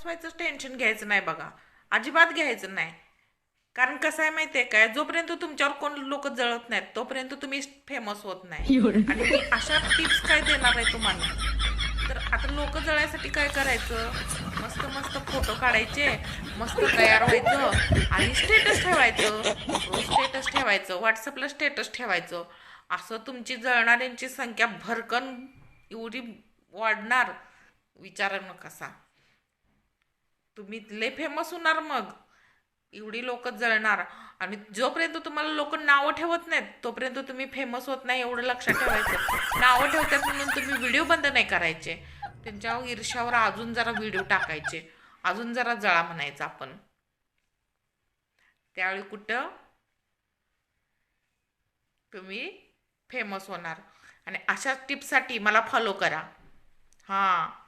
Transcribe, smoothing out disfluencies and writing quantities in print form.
व्हायचं टेन्शन घ्यायचं नाही बघा. अजिबात घ्यायचं नाही. कारण कसं आहे माहिती आहे काय, जोपर्यंत तुमच्यावर कोण लोक जळत नाहीत तोपर्यंत तुम्ही फेमस होत नाही. आणि मी अशा टिप्स काय देणार आहे तुम्हाला. तर आता लोक जळायसाठी काय करायचं, मस्त मस्त फोटो काढायचे, मस्त तयार व्हायचं आणि स्टेटस ठेवायचं. रोज स्टेटस ठेवायचं, व्हॉट्सअपला स्टेटस ठेवायचं. असं तुमची जळणाऱ्यांची संख्या भरकन एवढी वाढणार, विचारू नकासा. तुम्ही लय फेमस होणार मग. एवढी लोक जळणार. आणि जोपर्यंत तुम्हाला लोक नावं ठेवत नाहीत तोपर्यंत तुम्ही फेमस होत नाही, एवढं लक्षात ठेवायचं. नावं ठेवतात म्हणून तुम्ही व्हिडिओ बंद नाही करायचे. त्यांच्या ईर्ष्यावर अजून जरा व्हिडिओ टाकायचे, अजून जरा जळा म्हणायचं आपण. त्यावेळी कुठं तुम्ही फेमस होणार. आणि अशा टिप्ससाठी मला फॉलो करा. हां.